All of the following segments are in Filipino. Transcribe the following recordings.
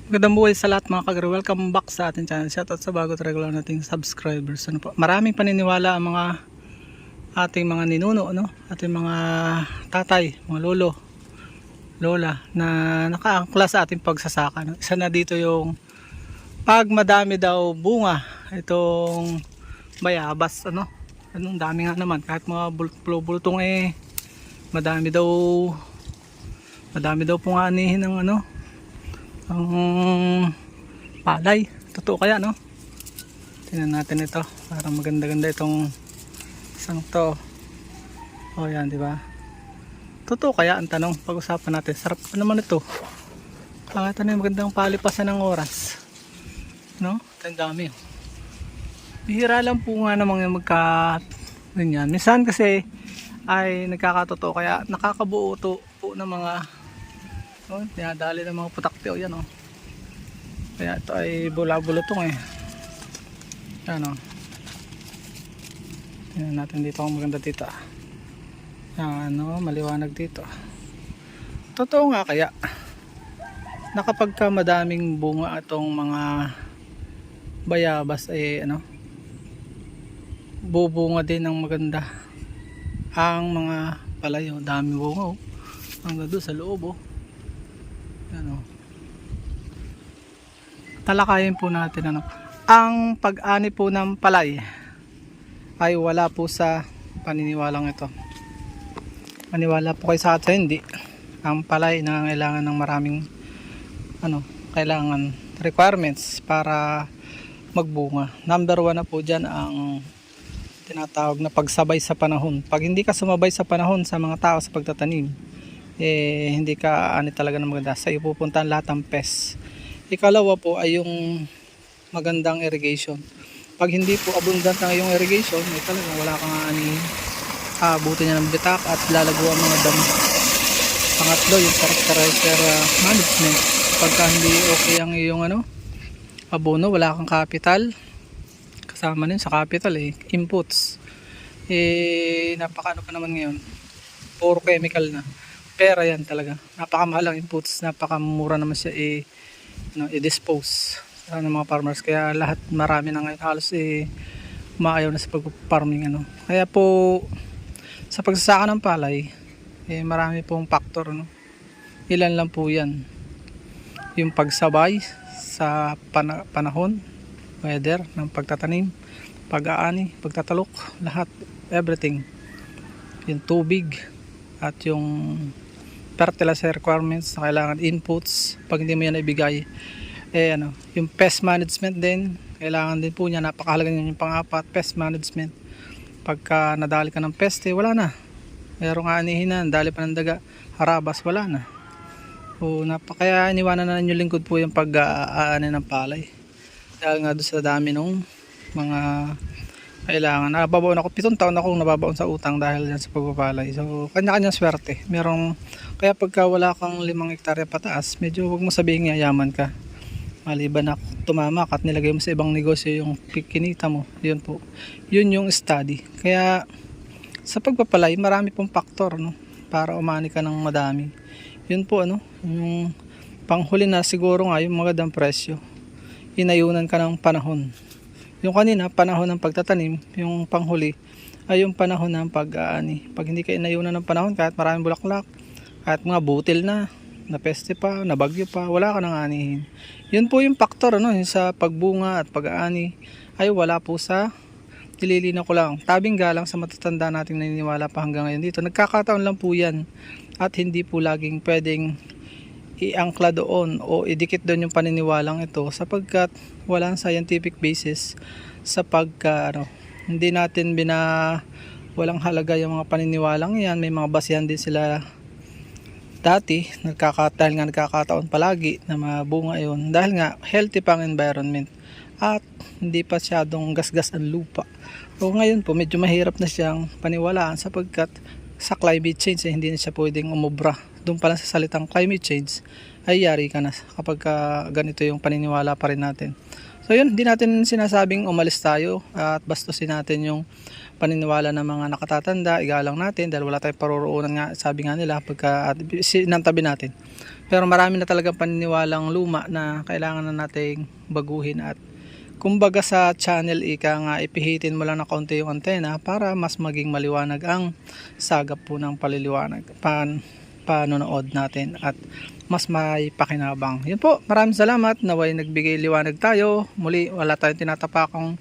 Magandang buhay sa lahat mga kagre. Welcome back sa ating channel. Shoutout sa bago at regular nating subscribers. Ano po? Maraming paniniwala ang mga ating mga ninuno, no? Ating mga tatay, mga lolo, lola na nakaangkla sa ating pagsasaka. No? Isa na dito yung pag madami daw bunga itong bayabas, ano? Anong dami nga naman kahit mga bultong madami daw pong anihin ng ano ang palay. Totoo kaya, no? Tingnan natin ito para maganda-ganda itong isang to. O yan, di ba? Totoo kaya ang tanong, pag-usapan natin. Sarap pa naman ito. Ito na yung magandang palipasan ng oras, no? Ang dami. Bihira lang po nga namang yung ganyan. Minsan kasi ay nagkakatotoo, kaya nakakabuo to po ng mga dinadali ng mga putakti. O yan, o. Kaya ito ay bula-bulutong yan, o. Tingnan natin dito kung maganda dito. Yan, o, maliwanag dito. Totoo nga kaya na kapag ka madaming bunga itong mga bayabas bubunga din ng maganda ang mga palayo. Dami bunga, o. Hanggang doon sa loob, o. Ano, talakayin po natin ang pag-ani po ng palay ay wala po sa paniniwalang ito. Maniwala po kayo sa atin, hindi. Ang palay nangangailangan ng maraming kailangan requirements para magbunga. Number 1 na po dyan ang tinatawag na pagsabay sa panahon. Pag hindi ka sumabay sa panahon sa mga tao sa pagtatanim, hindi ka talaga ng maganda. Sa iyo pupuntahan lahat ng pest. Ikalawa po ay yung magandang irrigation. Pag hindi po abundant ang iyong irrigation, talagang wala kang anihin. Buti niya ng bitak at lalago ang mga damo. Pangatlo, yung fertilizer management. Pagka hindi okay ang iyong abono, wala kang capital. Kasama din sa capital inputs. Napaka pa naman ngayon. Puro chemical na. Pera yan talaga. Napakamahal ang inputs, napakamura naman siya i-dispose ng mga farmers. Kaya lahat, marami na ngayon halos umaayaw na sa pag-farming. Kaya po sa pagsasaka ng palay, marami pong factor. Ilan lang po yan. Yung pagsabay sa panahon, weather ng pagtatanim, pag-aani, pagtatalok, lahat, everything. Yung tubig at yung fertilizer requirements na kailangan, inputs, pag hindi mo yan ibigay, yung pest management din, kailangan din po niya, napakahalaga niya. Yung pang-apat, pest management. Pagka nadali ka ng peste, wala na. Merong anihin na, dali pa ng daga, harabas, wala na. Kaya iniwanan na yung lingkod po yung pag-aani ng palay. Dahil nga doon sa dami nung mga kailangan. Nababaon ako, 7 taon akong nababaon sa utang dahil yan sa pagpapalay. So, kanya-kanyang swerte. Kaya pagka wala kang 5 hektarya pataas, medyo wag mo sabihin yayaman ka. Maliban na tumamak at nilagay mo sa ibang negosyo yung kinita mo. Yun po. Yun yung study. Kaya sa pagpapalay, marami pong faktor, para umani ka ng madami. Yun po, yung panghuli na siguro nga yung magandang presyo. Inayunan ka ng panahon. Yung kanina, panahon ng pagtatanim, yung panghuli ay yung panahon ng pag-aani. Pag hindi ka inayunan ng panahon, kahit maraming bulaklak, kahit mga butil na peste pa, nabagyo pa, wala ka nang anihin. Yun po yung faktor, yung sa pagbunga at pag-aani ay wala po sa, nililinaw ko lang, tabing galang sa matatanda nating naniniwala pa hanggang ngayon dito. Nagkakataon lang po yan at hindi po laging pwedeng iangkla doon o idikit doon yung paniniwalang ito, sapagkat walang scientific basis sa hindi natin walang halaga yung mga paniniwalang yan. May mga basihan din sila dati, dahil nga nagkakataon palagi na mabunga yun dahil nga healthy pang environment at hindi pa siyadong gasgas ang lupa. O ngayon po medyo mahirap na siyang paniwalaan sapagkat sa climate change hindi na siya pwedeng umubra. Doon pa lang sa salitang climate change ay yari ka na kapag ganito yung paniniwala pa rin natin. So yun, hindi natin sinasabing umalis tayo at bastusin natin yung paniniwala ng mga nakatatanda, igalang natin dahil wala tayong paruroonan nga, sabi nga nila pagka sinantabi natin. Pero marami na talagang paniniwalang luma na kailangan na nating baguhin at kumbaga sa channel ika nga ipihitin mo lang na kaunti yung antena para mas maging maliwanag ang sagap po ng paliliwanag panonood natin at mas may pakinabang. Yun po, maraming salamat, naway nagbigay liwanag tayo. Muli, wala tayong tinatapakang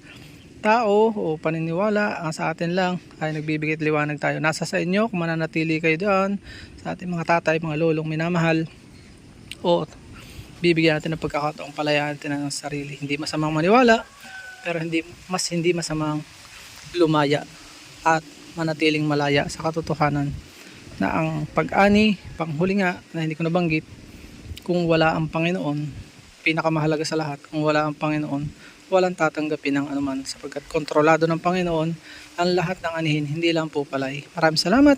tao o paniniwala, ang sa atin lang ay nagbibigay liwanag tayo. Nasa sa inyo kung mananatili kayo doon sa ating mga tatay, mga lolong minamahal, o bibigyan natin ng pagkakataong palayaan natin ng sarili. Hindi masamang maniwala, pero hindi masamang lumaya at manatiling malaya sa katotohanan na ang pag-ani, panghuli nga na hindi ko nabanggit, kung wala ang Panginoon, pinakamahalaga sa lahat, kung wala ang Panginoon, walang tatanggapin ng anuman sapagkat kontrolado ng Panginoon ang lahat ng anihin, hindi lang po palay. Maraming salamat.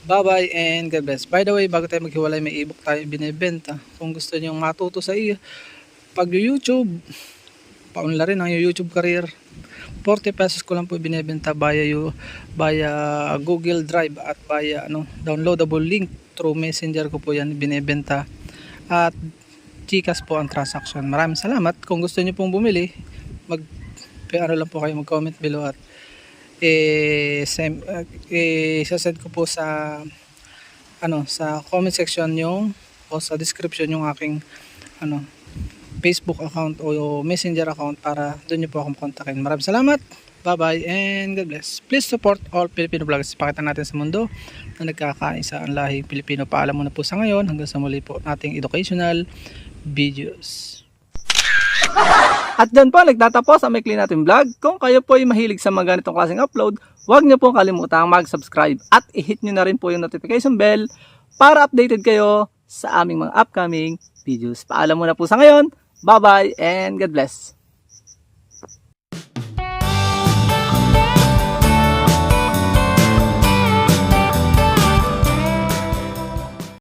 Bye-bye and God bless. By the way, bago tayo maghiwalay, may ebook tayo binibenta. Kung gusto niyo matuto sa iyo, pag-YouTube, paunlarin ang YouTube career, 40 pesos ko lang po binibenta via Google Drive at via downloadable link through Messenger ko po yan binibenta. At Gcash po ang transaction. Maraming salamat. Kung gusto niyo pong bumili, lang po kayo, mag-comment below at sasend ko po sa sa comment section o sa description yung aking Facebook account o Messenger account para doon niyo po akong kontakin. Maraming salamat. Bye-bye and God bless. Please support all Filipino vloggers. Pakita natin sa mundo na nagkakaisa ang lahing Pilipino. Paalam muna po sa ngayon. Hanggang sa muli po nating educational videos. At dyan po nagtatapos ang maikli natin vlog. Kung kayo po ay mahilig sa mga ganitong klaseng upload, huwag niyo pong kalimutang mag-subscribe at i-hit niyo na rin po yung notification bell para updated kayo sa aming mga upcoming videos. Paalam muna po sa ngayon. Bye-bye and God bless.